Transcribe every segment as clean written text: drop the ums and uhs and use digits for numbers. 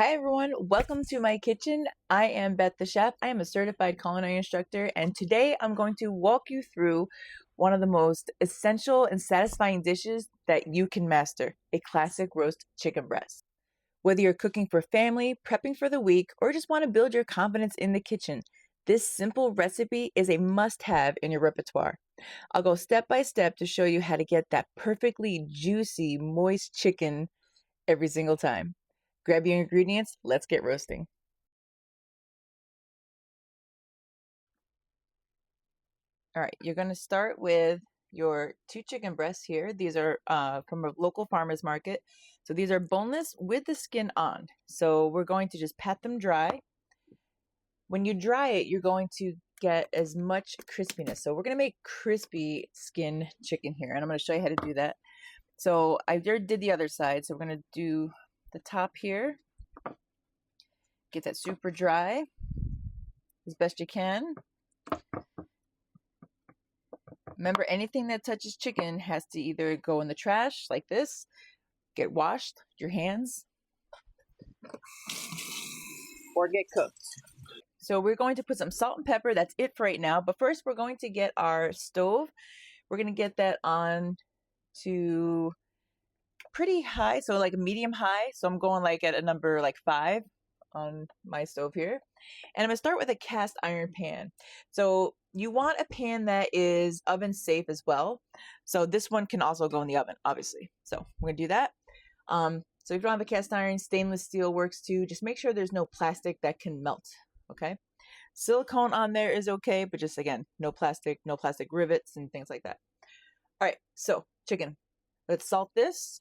Hi everyone, welcome to my kitchen. I am Beth the Chef. I am a certified culinary instructor, and today I'm going to walk you through one of the most essential and satisfying dishes that you can master, a classic roast chicken breast. Whether you're cooking for family, prepping for the week, or just want to build your confidence in the kitchen, this simple recipe is a must-have in your repertoire. I'll go step by step to show you how to get that perfectly juicy, moist chicken every single time. Grab your ingredients, let's get roasting. All right, you're going to start with your 2 chicken breasts here. These are from a local farmer's market. So these are boneless with the skin on. So we're going to just pat them dry. When you dry it, you're going to get as much crispiness. So we're going to make crispy skin chicken here, and I'm going to show you how to do that. So I already did the other side, so we're going to do the top here. Get that super dry as best you can. Remember, anything that touches chicken has to either go in the trash like this, get washed, your hands, or get cooked. So we're going to put some salt and pepper. That's it for right now. But first, we're going to get our stove. We're going to get that on to pretty high, so like a medium high. So I'm going like at a number like 5 on my stove here. And I'm going to start with a cast iron pan. So you want a pan that is oven safe as well. So this one can also go in the oven, obviously. So we're going to do that. So if you don't have a cast iron, stainless steel works too. Just make sure there's no plastic that can melt, okay? Silicone on there is okay, but just again, no plastic rivets and things like that. All right, so chicken. Let's salt this.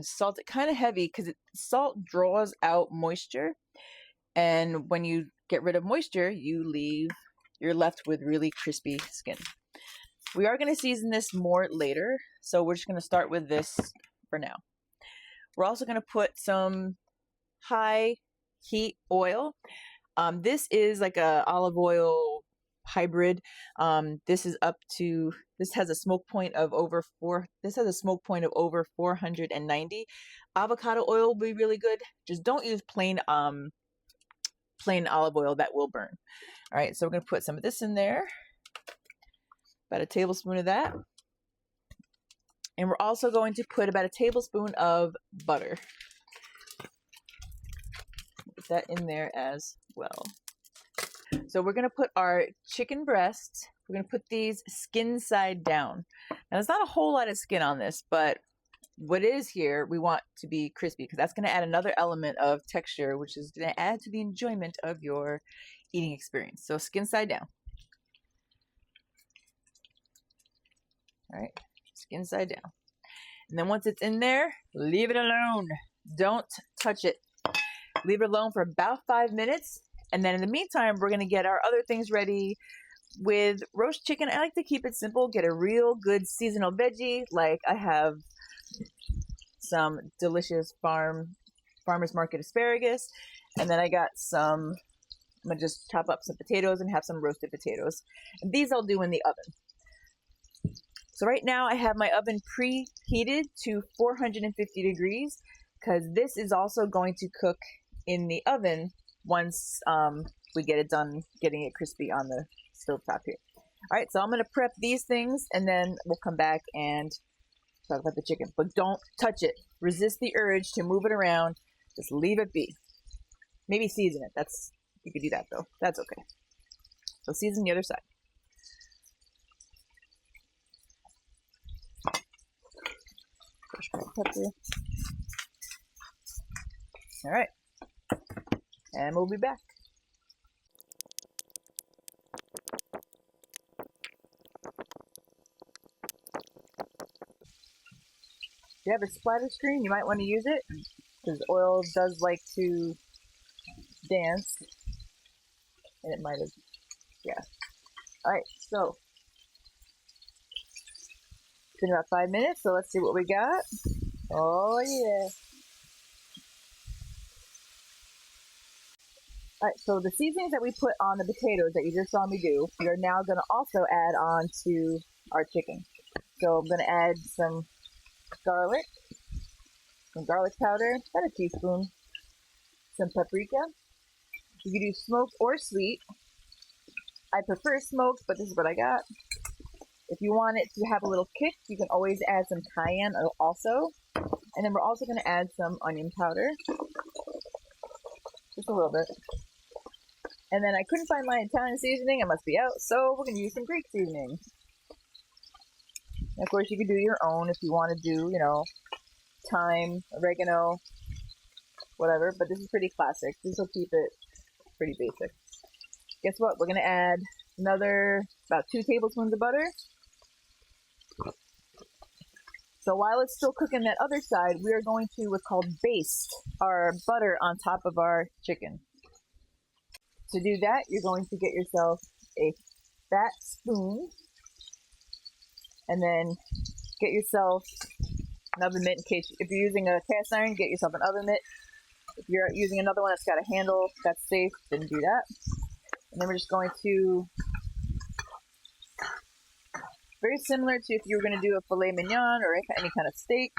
Salt it kind of heavy because salt draws out moisture, and when you get rid of moisture, you're left with really crispy skin. We are going to season this more later, so we're just going to start with this for now. We're also going to put some high heat oil. This is like a olive oil hybrid. This has a smoke point of over 490. Avocado oil will be really good. Just don't use plain olive oil, that will burn. All right, so we're going to put some of this in there, about a tablespoon of that. And we're also going to put about a tablespoon of butter. Put that in there as well. So we're going to put our chicken breasts, we're going to put these skin side down. Now there's not a whole lot of skin on this, but what is here, we want to be crispy because that's going to add another element of texture, which is going to add to the enjoyment of your eating experience. So skin side down. All right, skin side down. And then once it's in there, leave it alone. Don't touch it. Leave it alone for about 5 minutes. And then in the meantime, we're going to get our other things ready. With roast chicken, I like to keep it simple. Get a real good seasonal veggie. Like I have some delicious farmer's market asparagus. And then I got I'm going to just chop up some potatoes and have some roasted potatoes. And these I'll do in the oven. So right now I have my oven preheated to 450 degrees because this is also going to cook in the oven once we get it done getting it crispy on the stove top here. All right, so I'm going to prep these things and then we'll come back and talk about the chicken. But don't touch it. Resist the urge to move it around. Just leave it be. Maybe season it. You could do that though. That's okay. So season the other side. Fresh pepper. All right. And we'll be back. If you have a splatter screen, you might want to use it because oil does like to dance. And it might have, yeah. All right, so it's been about 5 minutes, so let's see what we got. Oh, yeah. All right, so the seasonings that we put on the potatoes that you just saw me do, we are now going to also add on to our chicken. So I'm going to add some garlic, some garlic powder, about a teaspoon, some paprika. You can do smoked or sweet. I prefer smoked, but this is what I got. If you want it to have a little kick, you can always add some cayenne also. And then we're also going to add some onion powder. Just a little bit. And then I couldn't find my Italian seasoning. It must be out. So we're going to use some Greek seasoning. And of course, you can do your own if you want to do, you know, thyme, oregano, whatever. But this is pretty classic. This will keep it pretty basic. Guess what? We're going to add another about 2 tablespoons of butter. So while it's still cooking that other side, we are going to what's called baste our butter on top of our chicken. To do that, you're going to get yourself a fat spoon and then get yourself an oven mitt in case, if you're using a cast iron, get yourself an oven mitt. If you're using another one that's got a handle that's safe, then do that. And then we're just going to, very similar to if you were going to do a filet mignon or any kind of steak.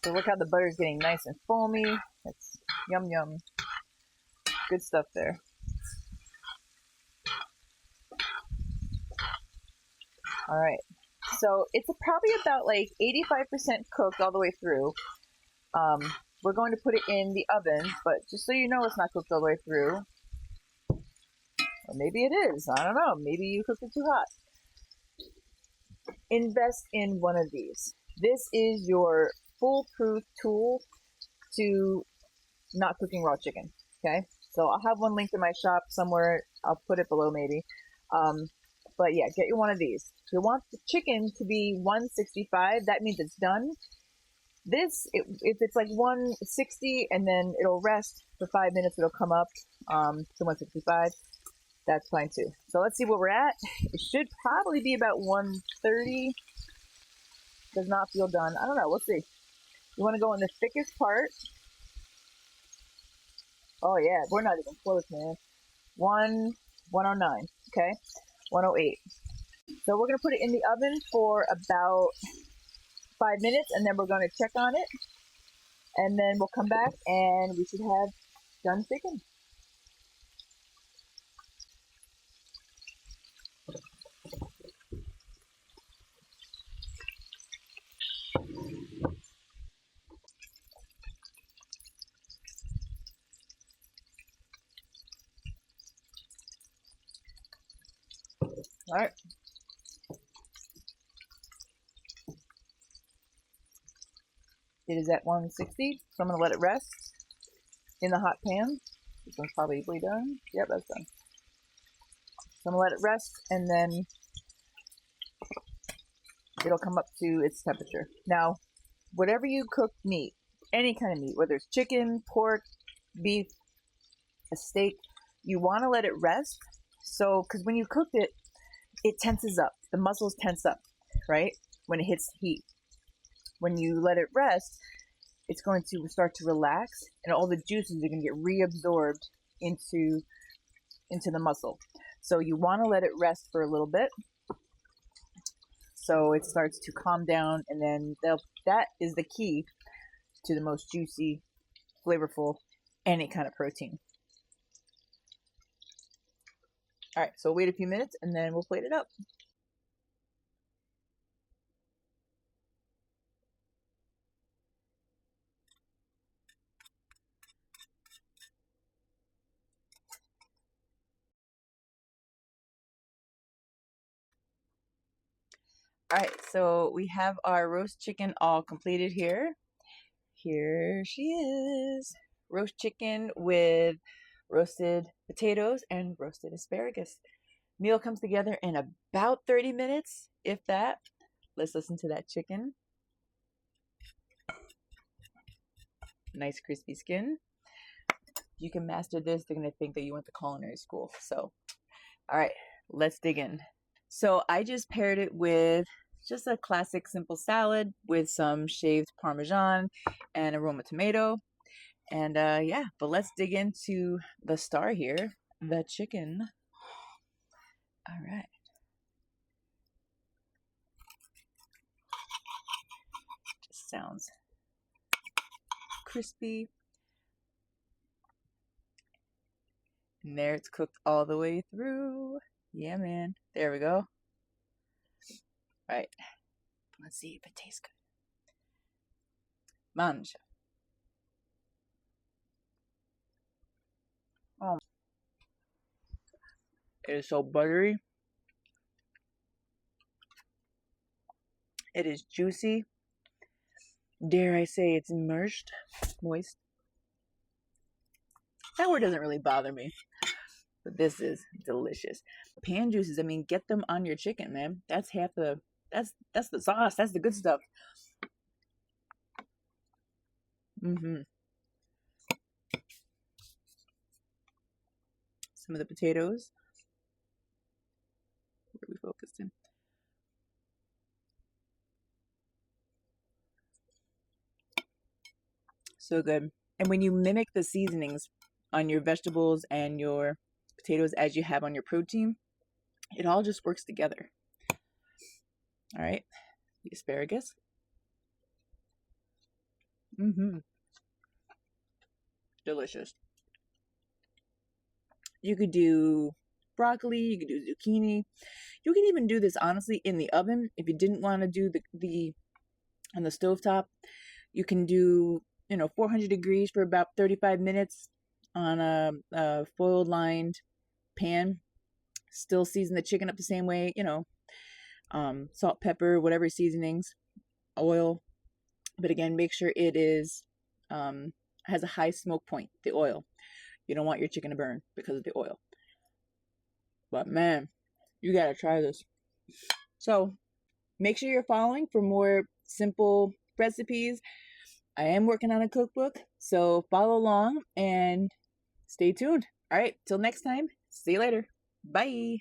So look how the butter is getting nice and foamy. It's yum yum. Good stuff there. All right. So it's probably about like 85% cooked all the way through. We're going to put it in the oven, but just so you know it's not cooked all the way through. Or maybe it is. I don't know. Maybe you cooked it too hot. Invest in one of these. This is your foolproof tool to not cooking raw chicken. Okay, so I'll have one linked in my shop somewhere. I'll put it below maybe. But yeah, get you one of these. You want the chicken to be 165. That means it's done. This, if it's like 160 and then it'll rest for 5 minutes, it'll come up to 165. That's fine too. So let's see what we're at. It should probably be about 130. Does not feel done. I don't know. We'll see. You want to go in the thickest part. Oh yeah, we're not even close, man. 109. Okay, 108. So we're gonna put it in the oven for about 5 minutes, and then we're gonna check on it, and then we'll come back and we should have done chicken. All right. It is at 160, so I'm going to let it rest in the hot pan. This one's probably done. Yep, that's done. So I'm going to let it rest, and then it'll come up to its temperature. Now, whatever you cook meat, any kind of meat, whether it's chicken, pork, beef, a steak, you want to let it rest. So, because when you cook it, it tenses up. The muscles tense up, right? When it hits heat. When you let it rest, it's going to start to relax, and all the juices are going to get reabsorbed into the muscle. So you want to let it rest for a little bit, so it starts to calm down, and then that is the key to the most juicy, flavorful, any kind of protein. All right, so wait a few minutes, and then we'll plate it up. All right, so we have our roast chicken all completed here. Here she is. Roast chicken with roasted potatoes and roasted asparagus. Meal comes together in about 30 minutes, if that. Let's listen to that chicken. Nice crispy skin. You can master this, they're going to think that you went to culinary school. So, all right, let's dig in. So I just paired it with just a classic simple salad with some shaved Parmesan and a Roma tomato. And yeah, but let's dig into the star here, the chicken. All right. sounds. Crispy. And there, it's cooked all the way through. Yeah, man. There we go. Right. Let's see if it tastes good. Mangia. Oh. It is so buttery. It is juicy. Dare I say it's immersed. Moist. That word doesn't really bother me. But this is delicious. Pan juices, I mean, get them on your chicken, man. That's half the, that's the sauce. That's the good stuff. Mm-hmm. Some of the potatoes. Where are we focused in? So good. And when you mimic the seasonings on your vegetables and your potatoes as you have on your protein, it all just works together. All right. The asparagus. Mm-hmm. Delicious. You could do broccoli, you could do zucchini. You can even do this honestly in the oven if you didn't want to do the on the stovetop. You can do 400 degrees for about 35 minutes on a foil lined pan. Still season the chicken up the same way, salt, pepper, whatever seasonings, oil. But again, make sure it is has a high smoke point, the oil. You don't want your chicken to burn because of the oil. But man, you gotta try this. So make sure you're following for more simple recipes. I am working on a cookbook, so follow along and stay tuned. All right, till next time, see you later. Bye.